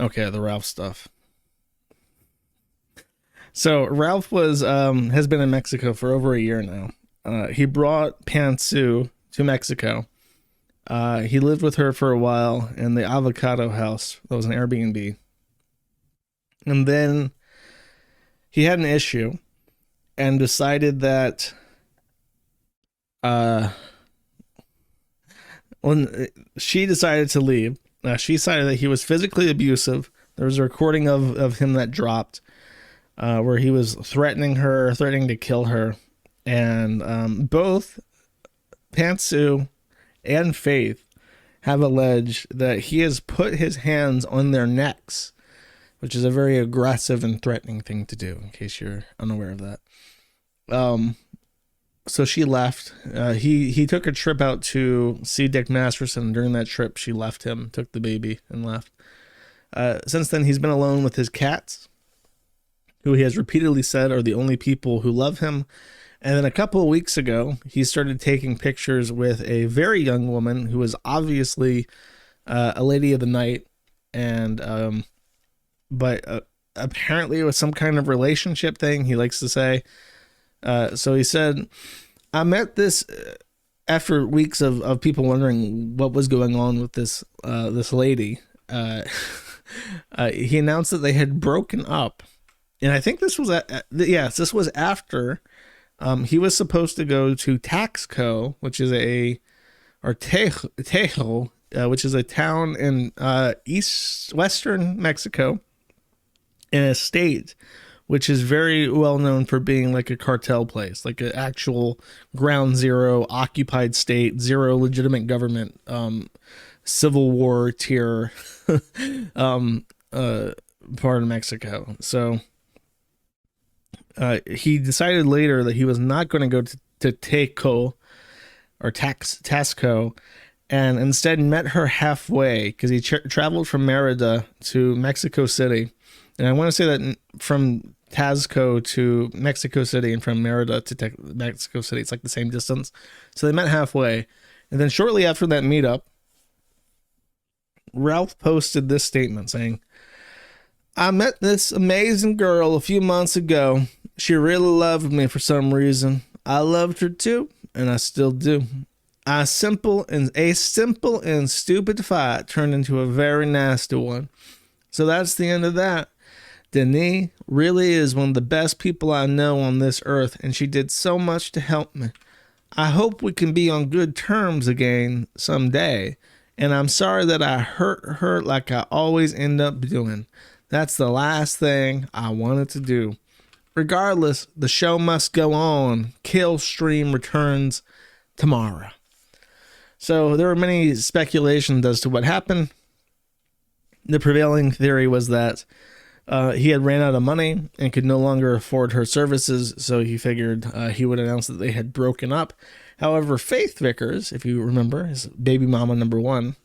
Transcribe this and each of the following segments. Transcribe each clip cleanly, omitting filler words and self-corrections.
Okay, the Ralph stuff. So Ralph was has been in Mexico for over a year now. He brought Pantsu to Mexico. He lived with her for a while in the avocado house. That was an Airbnb. And then he had an issue and decided that uh, when she decided to leave, she decided that he was physically abusive. There was a recording of him that dropped where he was threatening her, threatening to kill her. And both Pantsu and Faith have alleged that he has put his hands on their necks, which is a very aggressive and threatening thing to do, in case you're unaware of that. So she left. He took a trip out to see Dick Masterson. During that trip, she left him, took the baby, and left. Since then, he's been alone with his cats, who he has repeatedly said are the only people who love him. And then a couple of weeks ago, he started taking pictures with a very young woman who was obviously a lady of the night, and but apparently it was some kind of relationship thing. He likes to say. So he said, "I met this after weeks of people wondering what was going on with this lady." He announced that they had broken up, and I think this was yes, this was after. He was supposed to go to Taxco, which is Tejo, which is a town in western Mexico, in a state which is very well known for being like a cartel place, like an actual ground zero, occupied state, zero legitimate government, civil war tier part of Mexico. So he decided later that he was not going to go to Taco or Tasco, and instead met her halfway because he traveled from Merida to Mexico City. And I want to say that from Tasco to Mexico City and from Merida to Mexico City, it's like the same distance. So they met halfway. And then shortly after that meetup, Ralph posted this statement saying, "I met this amazing girl a few months ago. She really loved me for some reason. I loved her too, and I still do. A simple and stupid fight turned into a very nasty one. So that's the end of that. Denise really is one of the best people I know on this earth, and she did so much to help me. I hope we can be on good terms again someday, and I'm sorry that I hurt her like I always end up doing. That's the last thing I wanted to do. Regardless, the show must go on. Killstream returns tomorrow." So there were many speculations as to what happened. The prevailing theory was that he had ran out of money and could no longer afford her services, so he figured he would announce that they had broken up. However, Faith Vickers, if you remember, his baby mama number one,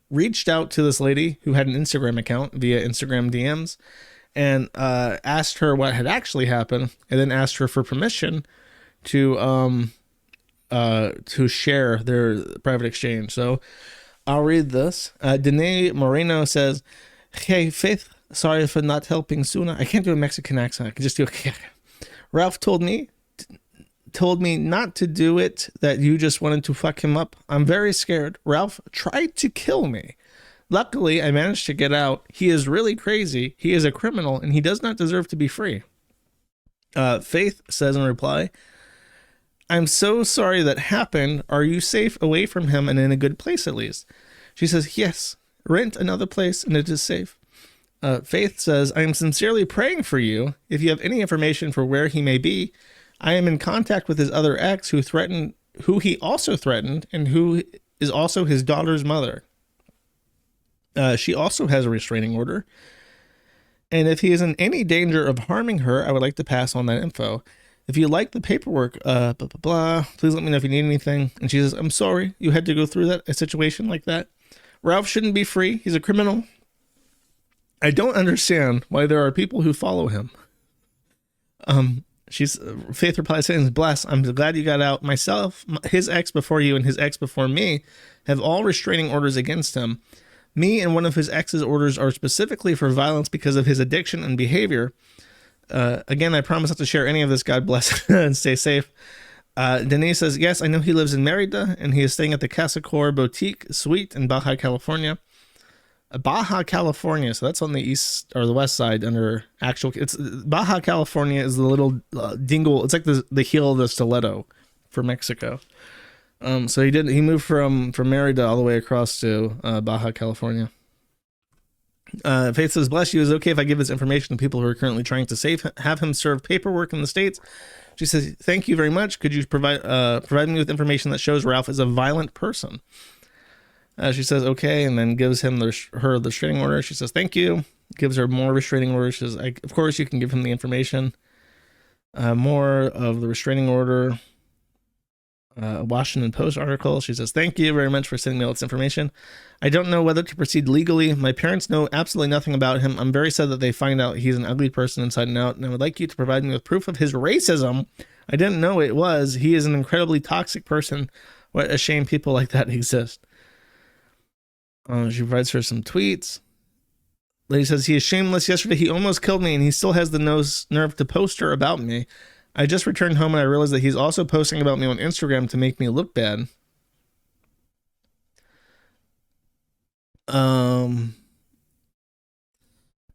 reached out to this lady who had an Instagram account via Instagram DMs and asked her what had actually happened, and then asked her for permission to share their private exchange. So I'll read this. Danae Moreno says, "Hey, Faith, sorry for not helping sooner." I can't do a Mexican accent. I can just do a Ralph told me not to do it, that you just wanted to fuck him up. I'm very scared. Ralph tried to kill me. Luckily, I managed to get out. He is really crazy. He is a criminal, and he does not deserve to be free." Faith says in reply, "I'm so sorry that happened. Are you safe away from him and in a good place at least?" She says, "Yes, rent another place and it is safe." Faith says, "I am sincerely praying for you. If you have any information for where he may be, I am in contact with his other ex who he also threatened, and who is also his daughter's mother. She also has a restraining order. And if he is in any danger of harming her, I would like to pass on that info. If you like the paperwork, blah, blah, blah, please let me know if you need anything." And she says, "I'm sorry you had to go through a situation like that. Ralph shouldn't be free. He's a criminal. I don't understand why there are people who follow him." Faith replies saying, "Bless, I'm glad you got out. Myself, his ex before you, and his ex before me have all restraining orders against him. Me and one of his ex's orders are specifically for violence because of his addiction and behavior. Again, I promise not to share any of this. God bless and stay safe. Denise says, yes, I know he lives in Merida and he is staying at the Casa Cor Boutique Suite in Baja California. Baja California, so that's on the east or the west side under actual. It's Baja California is the little dingle. It's like the heel of the stiletto for Mexico. So he moved from Merida all the way across to Baja California. Faith says, bless you, is it okay if I give this information to people who are currently trying to have him serve paperwork in the States? She says, thank you very much. Could you provide me with information that shows Ralph is a violent person? She says, okay, and then gives him the restraining order. She says, thank you. Gives her more restraining orders. She says, of course, you can give him the information. More of the restraining order. A Washington Post article. She says, thank you very much for sending me all this information. I don't know whether to proceed legally. My parents know absolutely nothing about him. I'm very sad that they find out he's an ugly person inside and out, and I would like you to provide me with proof of his racism. I didn't know it was. He is an incredibly toxic person. What a shame people like that exist. She provides her some tweets. Lady says, he is shameless. Yesterday he almost killed me and he still has the nerve to post her about me. I just returned home and I realized that he's also posting about me on Instagram to make me look bad.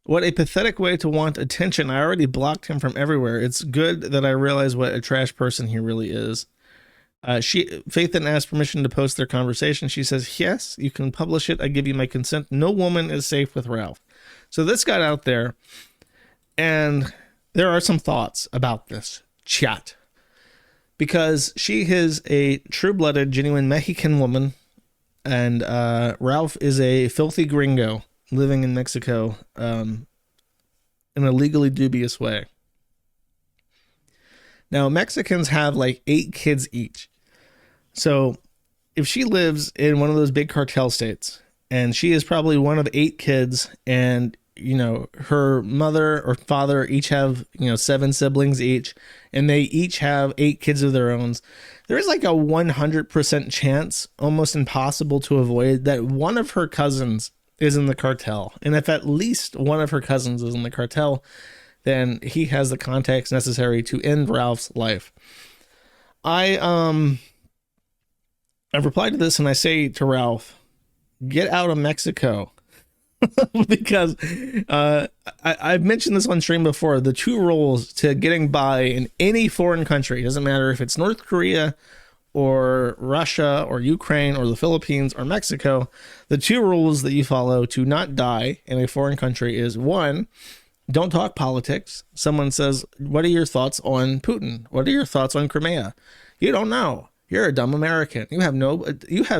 What a pathetic way to want attention. I already blocked him from everywhere. It's good that I realize what a trash person he really is. Faith then asked permission to post their conversation. She says, yes, you can publish it. I give you my consent. No woman is safe with Ralph. So this got out there, and there are some thoughts about this chat, because she is a true-blooded, genuine Mexican woman, and Ralph is a filthy gringo living in Mexico in a legally dubious way. Now, Mexicans have like 8 kids each. So if she lives in one of those big cartel states and she is probably one of 8 kids, and, you know, her mother or father each have, 7 siblings each, and they each have 8 kids of their own, there is like a 100% chance, almost impossible to avoid, that one of her cousins is in the cartel. And if at least one of her cousins is in the cartel, then he has the context necessary to end Ralph's life. I've replied to this and I say to Ralph, get out of Mexico. Because I've mentioned this on stream before. The 2 rules to getting by in any foreign country, doesn't matter if it's North Korea or Russia or Ukraine or the Philippines or Mexico, the 2 rules that you follow to not die in a foreign country is, 1, don't talk politics. Someone says, what are your thoughts on Putin? What are your thoughts on Crimea? You don't know. You're a dumb American. You have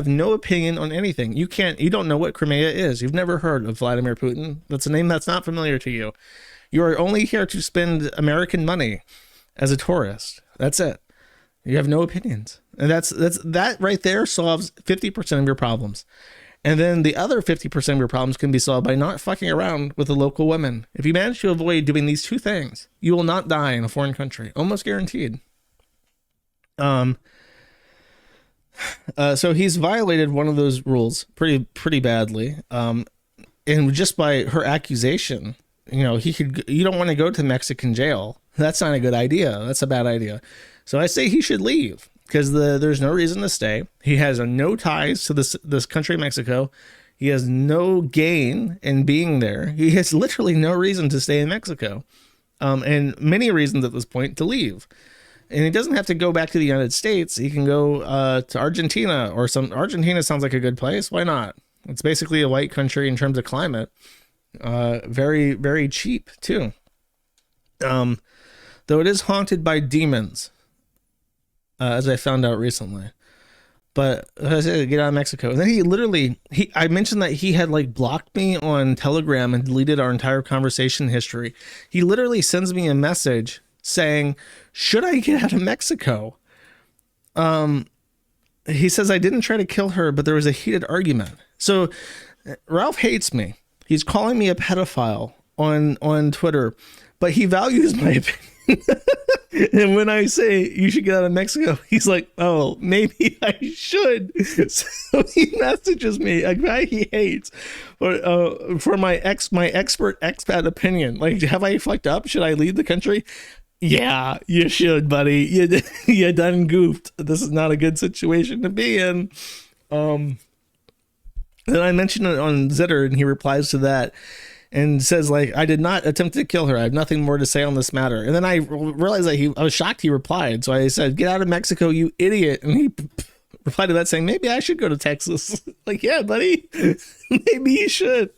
no opinion on anything. You don't know what Crimea is. You've never heard of Vladimir Putin. That's a name that's not familiar to you. You are only here to spend American money as a tourist. That's it. You have no opinions. And that right there solves 50% of your problems. And then the other 50% of your problems can be solved by not fucking around with the local women. If you manage to avoid doing these 2 things, you will not die in a foreign country. Almost guaranteed. So he's violated one of those rules pretty badly. And just by her accusation, you don't want to go to Mexican jail. That's not a good idea. That's a bad idea. So I say he should leave, because there's no reason to stay. He has no ties to this country, Mexico. He has no gain in being there. He has literally no reason to stay in Mexico, and many reasons at this point to leave. And he doesn't have to go back to the United States. He can go to Argentina or Argentina sounds like a good place. Why not? It's basically a white country in terms of climate. Very, very cheap too. Though it is haunted by demons, as I found out recently. But as I said, get out of Mexico. And then I mentioned that he had like blocked me on Telegram and deleted our entire conversation history. He literally sends me a message saying, should I get out of Mexico? He says, I didn't try to kill her, but there was a heated argument. So Ralph hates me. He's calling me a pedophile on Twitter, but he values my opinion. And when I say you should get out of Mexico, he's like, "Oh, maybe I should." So he messages me, a guy he hates, for my expert expat opinion. Like, have I fucked up? Should I leave the country? Yeah, you should, buddy. You done goofed. This is not a good situation to be in. Then I mentioned it on Zitter, and he replies to that and says, like, I did not attempt to kill her. I have nothing more to say on this matter. And then I realized that I was shocked he replied. So I said, get out of Mexico, you idiot. And he replied to that saying, maybe I should go to Texas. Like, yeah, buddy, maybe you should.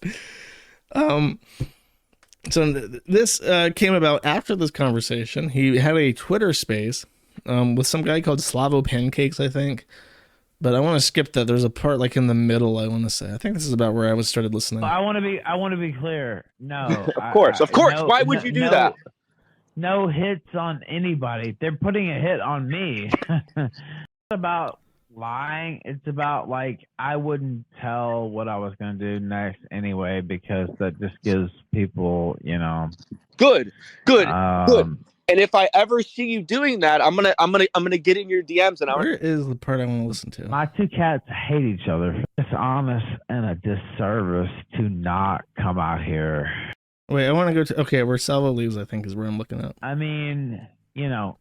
So this came about after this conversation. He had a Twitter space with some guy called Slavo Pancakes, I think. But I want to skip that. There's a part like in the middle. I want to say. I think this is about where I was started listening. I want to be clear. No, of course. No, why would you do that? No hits on anybody. They're putting a hit on me. It's about lying. It's about like I wouldn't tell what I was going to do next anyway because that just gives people, you know. Good. And if I ever see you doing that, I'm gonna get in your DMs and where is the part I want to listen to? My two cats hate each other. It's honest and a disservice to not come out here. Wait, I want to go to where Salvo leaves. I think is where I'm looking at. I mean, you know,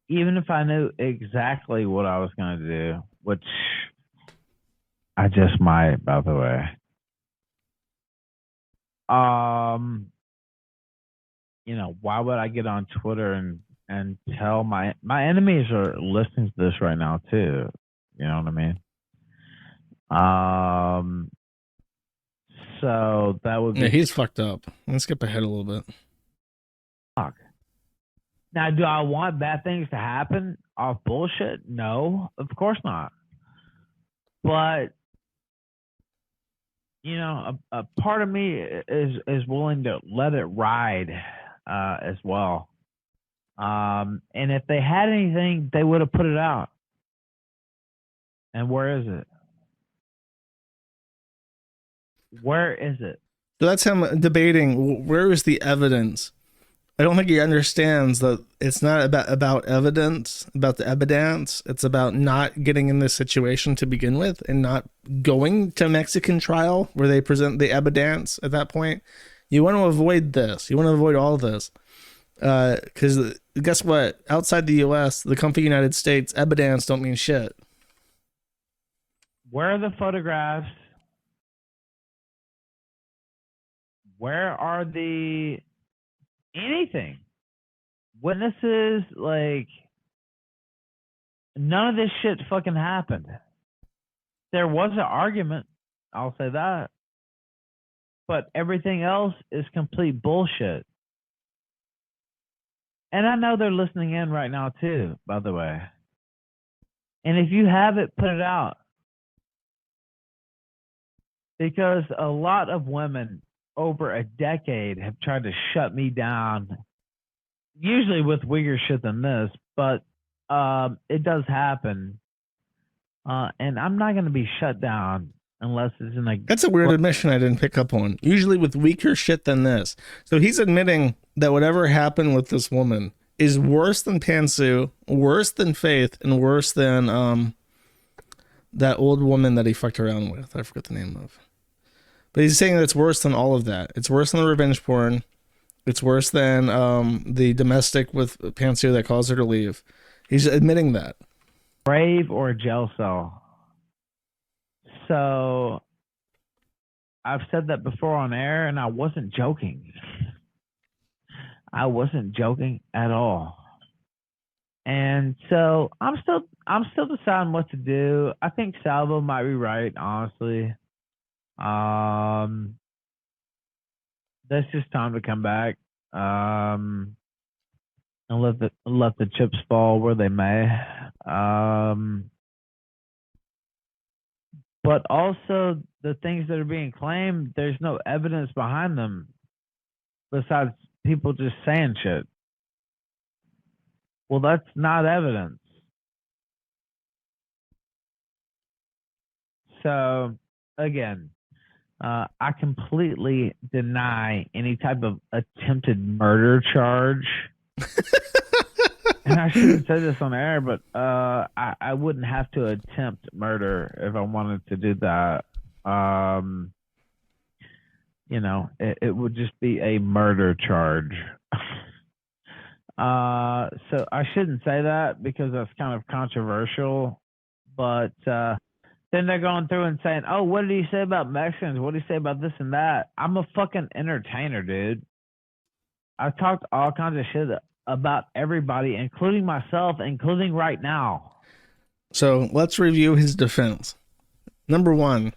even if I knew exactly what I was gonna do, which I just might, by the way. You know, why would I get on Twitter and tell my enemies are listening to this right now too? You know what I mean? So that would be. Yeah, he's fucked up. Let's skip ahead a little bit. Fuck. Now, do I want bad things to happen off bullshit? No, of course not. But you know, a part of me is willing to let it ride. As well. And if they had anything, they would have put it out. And where is it? Where is it? So that's him debating where is the evidence. I don't think he understands that it's not about evidence, about the evidence. It's about not getting in this situation to begin with and not going to Mexican trial where they present the evidence at that point. You want to avoid this. You want to avoid all this. Because guess what? Outside the U.S., the country United States, evidence don't mean shit. Where are the photographs? Where are the anything? Witnesses? Like, none of this shit fucking happened. There was an argument. I'll say that. But everything else is complete bullshit. And I know they're listening in right now too, by the way. And if you have it, put it out. Because a lot of women over a decade have tried to shut me down, usually with weirder shit than this, but it does happen. And I'm not going to be shut down unless it's in like. That's a weird admission I didn't pick up on. Usually with weaker shit than this. So he's admitting that whatever happened with this woman is worse than Pansu, worse than Faith, and worse than that old woman that he fucked around with. I forget the name of. But he's saying that it's worse than all of that. It's worse than the revenge porn. It's worse than the domestic with Pansu that caused her to leave. He's admitting that. Brave or a jail cell. So I've said that before on air, and I wasn't joking. I wasn't joking at all. And so I'm still deciding what to do. I think Salvo might be right, honestly. That's just time to come back. And let the chips fall where they may. But also the things that are being claimed, there's no evidence behind them besides people just saying shit. Well, that's not evidence. So, again, I completely deny any type of attempted murder charge. and I shouldn't say this on air, but I wouldn't have to attempt murder if I wanted to do that. It would just be a murder charge. So I shouldn't say that because that's kind of controversial. But then they're going through and saying, "Oh, what did he say about Mexicans? What did he say about this and that?" I'm a fucking entertainer, dude. I've talked all kinds of shit about everybody, including myself, including right now. So let's review his defense. Number one,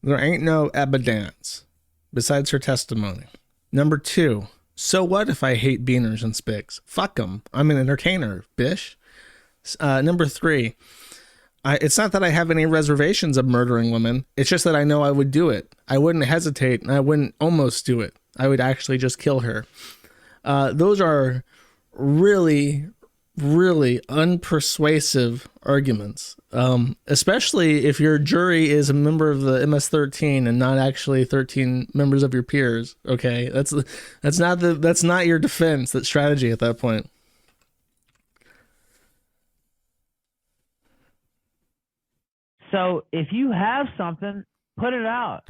there ain't no evidence besides her testimony. Number two, so what if I hate beaners and spics? Fuck them. I'm an entertainer, bish. Number three, it's not that I have any reservations of murdering women. It's just that I know I would do it. I wouldn't hesitate, and I wouldn't almost do it. I would actually just kill her. Those are really, really unpersuasive arguments, especially if your jury is a member of the MS-13 and not actually 13 members of your peers. Okay, that's not your defense. That strategy at that point. So if you have something, put it out,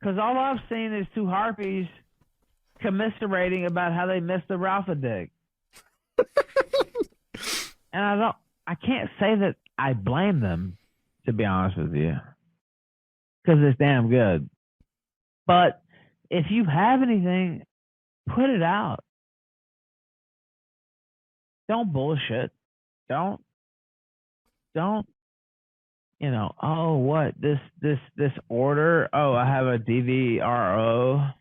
because all I've seen is two harpies commiserating about how they missed the Ralph a dick. And I can't say that I blame them, to be honest with you, because it's damn good. But if you have anything, put it out. Don't bullshit. Don't, oh, what, this order? Oh, I have a DVRO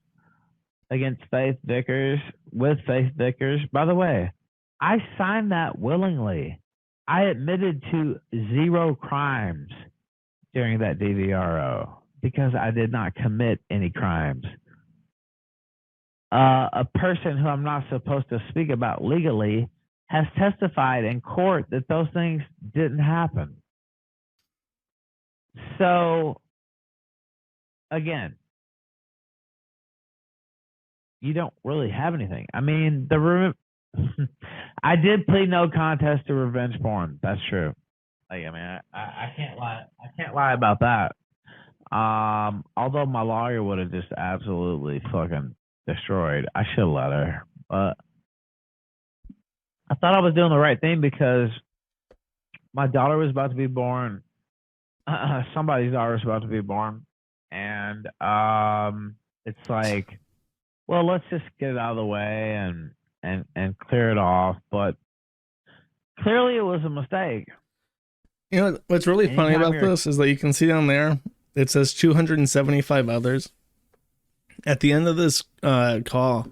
against Faith Vickers, with Faith Vickers. By the way, I signed that willingly. I admitted to 0 crimes during that DVRO because I did not commit any crimes. A person who I'm not supposed to speak about legally has testified in court that those things didn't happen. So, again, you don't really have anything. I mean, I did plead no contest to revenge porn. That's true. I can't lie. I can't lie about that. Although my lawyer would have just absolutely fucking destroyed. I should have let her, but I thought I was doing the right thing because my daughter was about to be born. Somebody's daughter was about to be born, and it's like, well, let's just get it out of the way and clear it off. But clearly, it was a mistake. You know what's really funny about this is that you can see down there it says 275 others. At the end of this call,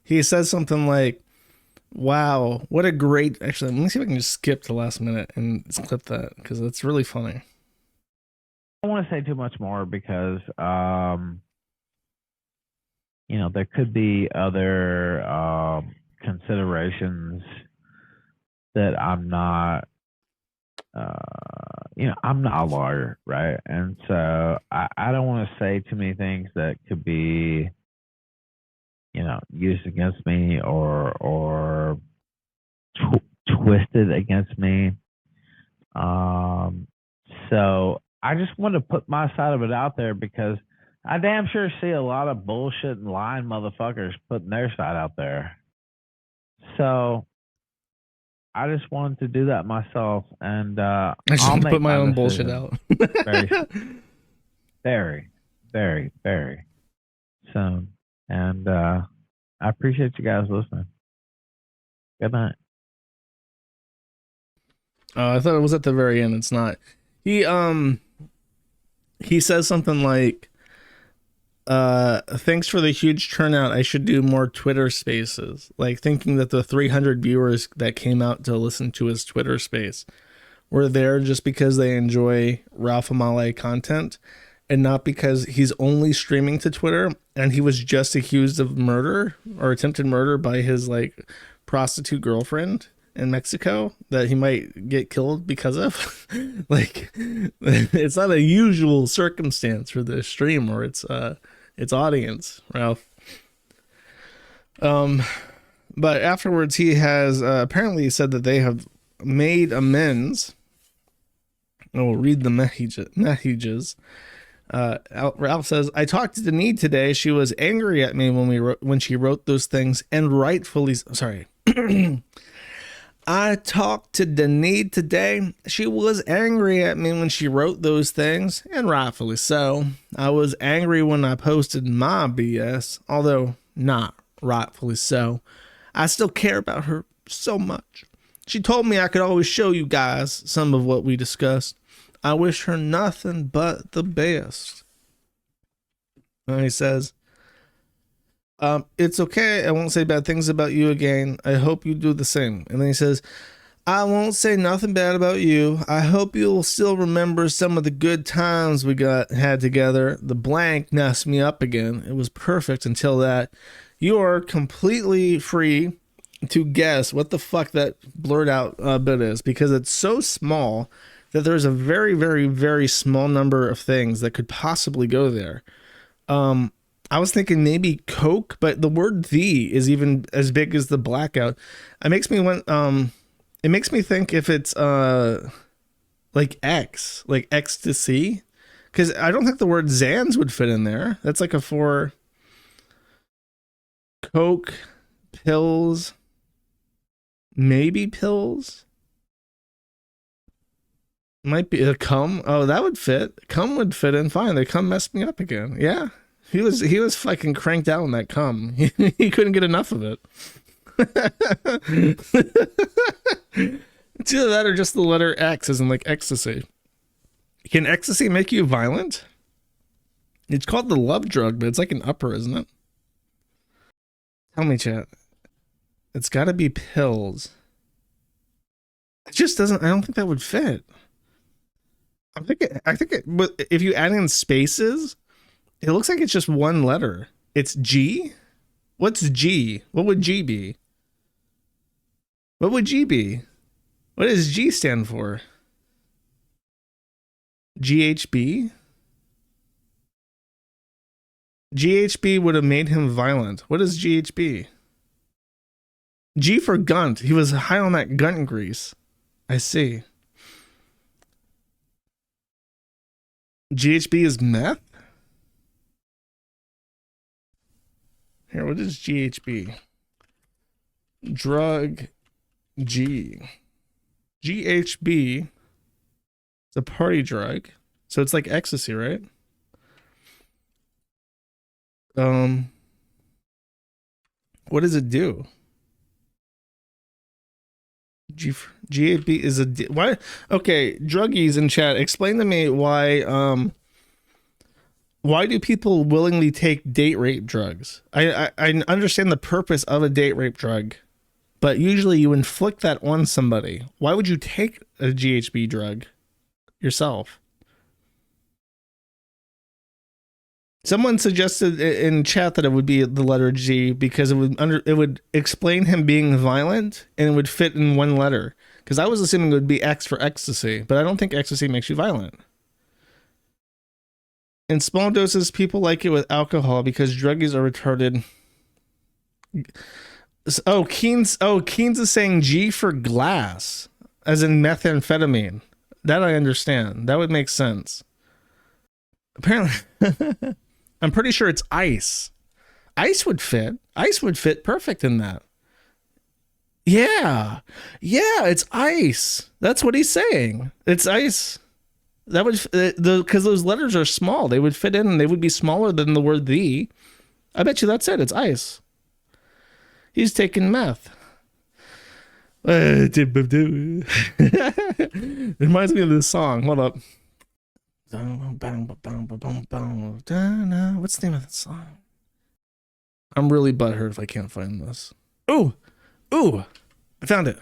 he says something like, "Wow, what a great..." Actually, let me see if I can just skip to the last minute and clip that because it's really funny. I don't want to say too much more because, there could be other considerations that I'm not, I'm not a lawyer, right? And so I don't want to say too many things that could be, used against me or twisted against me. So I just want to put my side of it out there because I damn sure see a lot of bullshit and lying motherfuckers putting their side out there. So I just wanted to do that myself, and I just want to put my own bullshit out. Very, very, very soon. And I appreciate you guys listening. Good night. I thought it was at the very end. It's not. He says something like, thanks for the huge turnout. I should do more Twitter spaces. Like thinking that the 300 viewers that came out to listen to his Twitter space were there just because they enjoy Ralph Amale content and not because he's only streaming to Twitter and he was just accused of murder or attempted murder by his like prostitute girlfriend in Mexico that he might get killed because of. Like, it's not a usual circumstance for this stream or its audience, Ralph. But afterwards, he has apparently said that they have made amends. I will read the messages. Ralph says, I talked to Denise today. She was angry at me when she wrote those things, and rightfully sorry. I talked to Denise today. She was angry at me when she wrote those things, and rightfully so. I was angry when I posted my BS, although not rightfully so. I still care about her so much. She told me I could always show you guys some of what we discussed. I wish her nothing but the best. And he says, it's okay. I won't say bad things about you again. I hope you do the same. And then he says, I won't say nothing bad about you. I hope you'll still remember some of the good times we had together. The blank messed me up again. It was perfect until that. You are completely free to guess what the fuck that blurred out bit is, because it's so small that there's a very, very, very small number of things that could possibly go there. I was thinking maybe Coke, but the word "the" is even as big as the blackout. It makes me think if it's like X, like ecstasy, because I don't think the word Xans would fit in there. That's like a for Coke, pills, maybe pills. Might be a cum. Oh, that would fit. Cum would fit in fine. The cum messed me up again. Yeah. He was fucking cranked out on that cum. He couldn't get enough of it. It's either that or just the letter X, as in like ecstasy. Can ecstasy make you violent? It's called the love drug, but it's like an upper, isn't it? Tell me, chat. It's got to be pills. It just doesn't. I don't think that would fit. I think it. But if you add in spaces, it looks like it's just one letter. It's G? What's G? What would G be? What would G be? What does G stand for? GHB? GHB would have made him violent. What is GHB? G for gunt. He was high on that gunt grease. I see. GHB is meth? Here, what is GHB? Drug G. GHB is a party drug. So it's like ecstasy, right? What does it do? GHB is a why? Okay, druggies in chat, explain to me why do people willingly take date rape drugs? I understand the purpose of a date rape drug, but usually you inflict that on somebody. Why would you take a GHB drug yourself? Someone suggested in chat that it would be the letter G because it would explain him being violent and it would fit in one letter. Because I was assuming it would be X for ecstasy, but I don't think ecstasy makes you violent. In small doses, people like it with alcohol because druggies are retarded. Keynes is saying G for glass, as in methamphetamine. That I understand. That would make sense. Apparently, I'm pretty sure it's ice. Ice would fit. Ice would fit perfect in that. Yeah, it's ice. That's what he's saying. It's ice. That would because those letters are small. They would fit in, and they would be smaller than the word "the." I bet you that's it. It's ice. He's taking meth. It reminds me of this song. Hold up. What's the name of that song? I'm really butthurt if I can't find this. Ooh, I found it.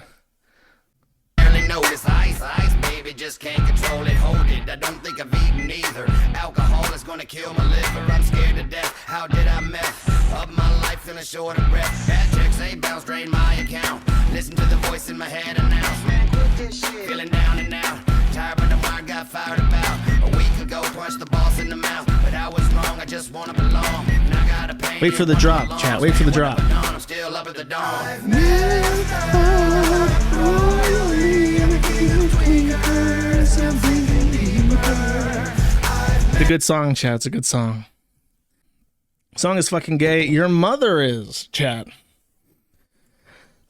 Notice ice, baby, just can't control it, hold it. I don't think I've eaten either. Alcohol is gonna kill my liver. I'm scared to death. How did I mess up my life in a short of breath? Bad checks, they bounce, drain my account. Listen to the voice in my head announce, man, quit this shit. Feeling down and out. Tired, but the wire got fired about. A week ago, punched the boss in the mouth. But I was wrong, I just wanna belong. And I got a pain. Wait for the drop, chat. Wait for the drop. I'm still up at the dawn. It's a good song, chat. It's a good song. Song is fucking gay. Your mother is, chat.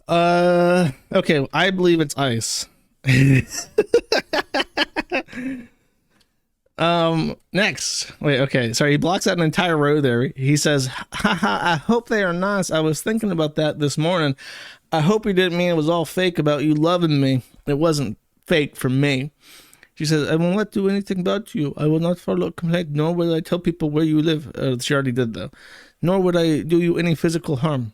Okay, I believe it's Ice. Next. Wait, okay. Sorry, he blocks out an entire row there. He says, haha, I hope they are nice. I was thinking about that this morning. I hope you didn't mean it was all fake about you loving me. It wasn't fake for me. She says, I will not do anything about you. I will not follow a complaint, nor will I tell people where you live. She already did, though. Nor would I do you any physical harm.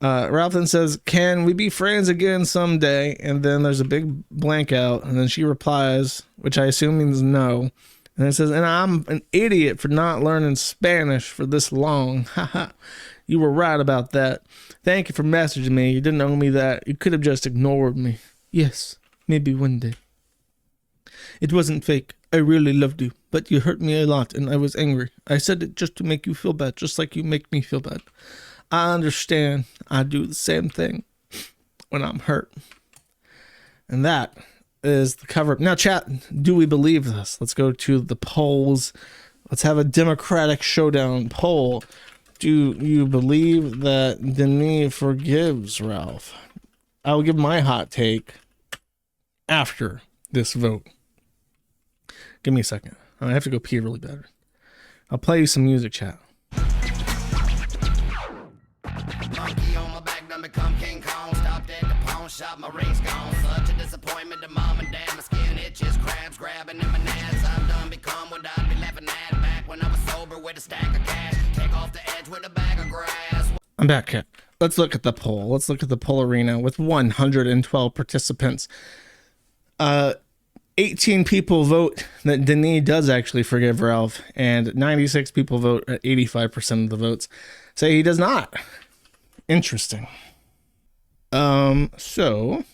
Ralph then says, can we be friends again someday? And then there's a big blank out. And then she replies, which I assume means no. And it says, and I'm an idiot for not learning Spanish for this long. Haha. You were right about that. Thank you for messaging me. You didn't owe me that. You could have just ignored me. Yes, maybe one day. It wasn't fake. I really loved you, but you hurt me a lot and I was angry. I said it just to make you feel bad, just like you make me feel bad. I understand. I do the same thing when I'm hurt. And that is the cover. Now, chat, do we believe this? Let's go to the polls. Let's have a democratic showdown poll. Do you believe that Denis forgives Ralph? I will give my hot take after this vote. Give me a second. I have to go pee really bad. I'll play you some music, chat. Monkey on my back, done become King Kong. Stopped at the pawn shop, my ring's gone. Such a disappointment to mom and dad. My skin itches, crabs grabbing in my nads. I've done become what I'd be laughing at back when I was sober with a stack of cash. Take off the edge with a bag of grass. I'm back, cat. Let's look at the poll. Let's look at the poll arena with 112 participants. 18 people vote that Denis does actually forgive Ralph, and 96 people vote at 85% of the votes say he does not. Interesting. So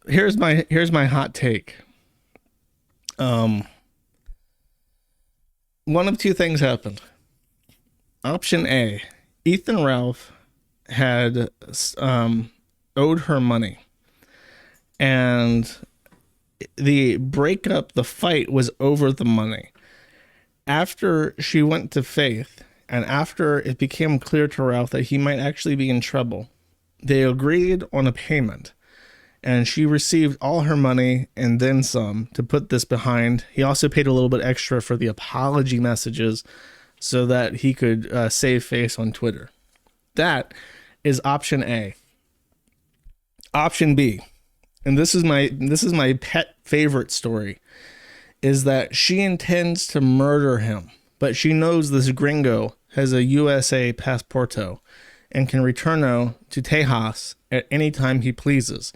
here's my hot take. One of two things happened. Option A, Ethan Ralph had owed her money, and the breakup, the fight was over the money. After she went to Faith, and after it became clear to Ralph that he might actually be in trouble, they agreed on a payment, and she received all her money and then some to put this behind. He also paid a little bit extra for the apology messages so that he could save face on Twitter. That is option A. Option B, and this is my pet favorite story, is that she intends to murder him, but she knows this gringo has a USA passporto and can returno to Tejas at any time he pleases.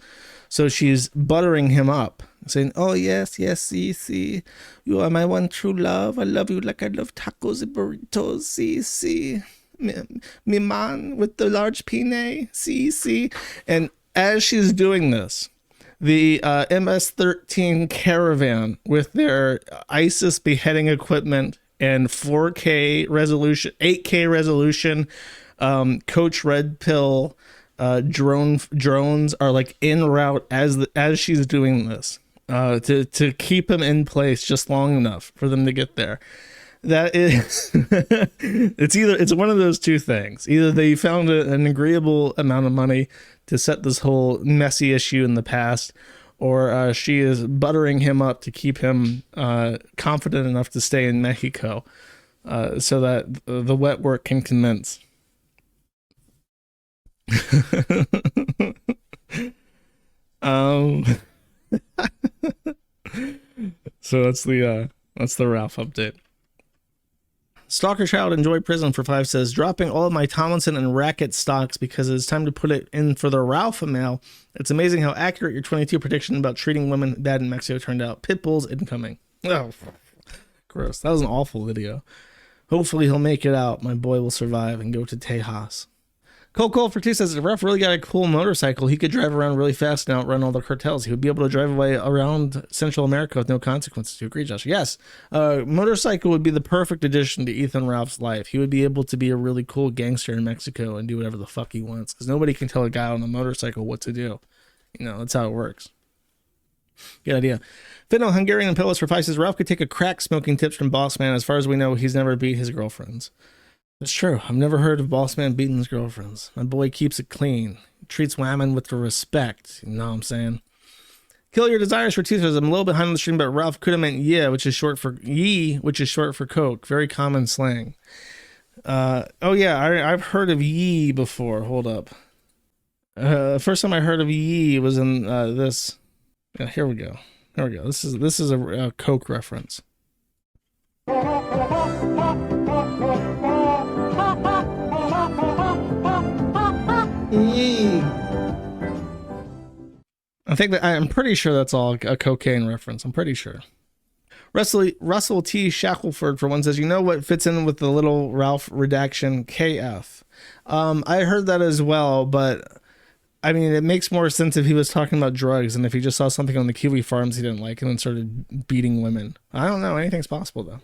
So she's buttering him up, saying, oh, yes, see, you are my one true love. I love you like I love tacos and burritos, see. Mi man with the large pene, see. And as she's doing this, the MS-13 Caravan with their ISIS beheading equipment and 4K resolution, 8K resolution, Coach Red Pill drones are like en route as she's doing this to keep him in place just long enough for them to get there. That is, it's one of those two things. Either they found an agreeable amount of money to set this whole messy issue in the past, or she is buttering him up to keep him confident enough to stay in Mexico so that the wet work can commence. So that's the Ralph update. Stalker Child Enjoy Prison for 5 says, dropping all of my Tomlinson and Racket stocks because it's time to put it in for the Ralph mail. It's amazing how accurate your 22 prediction about treating women bad in Mexico turned out. Pitbull's incoming. Oh, gross. That was an awful video. Hopefully he'll make it out. My boy will survive and go to Tejas. Cole for 2 says, if Ralph really got a cool motorcycle, he could drive around really fast and outrun all the cartels. He would be able to drive away around Central America with no consequences. You agree, Josh? Yes. Motorcycle would be the perfect addition to Ethan Ralph's life. He would be able to be a really cool gangster in Mexico and do whatever the fuck he wants, because nobody can tell a guy on a motorcycle what to do. You know, that's how it works. Good idea. Finno Hungarian Pillows for 5 says, Ralph could take a crack smoking tips from Boss Man. As far as we know, he's never beat his girlfriends. That's true. I've never heard of Boss Man beating his girlfriends. My boy keeps it clean. Treats women with the respect. You know what I'm saying? Kill Your Desires for 2 says, I'm a little behind on the stream, but Ralph could have meant yeah, which is short for coke. Very common slang. Oh yeah, I've heard of yee before. Hold up. First time I heard of yee was in this. Here we go. This is a coke reference. I'm pretty sure that's all a cocaine reference. I'm pretty sure. Russell T. Shackelford for 1 says, you know what fits in with the little Ralph redaction? KF. I heard that as well, but I mean, it makes more sense if he was talking about drugs and if he just saw something on the kiwi farms he didn't like and then started beating women. I don't know. Anything's possible, though.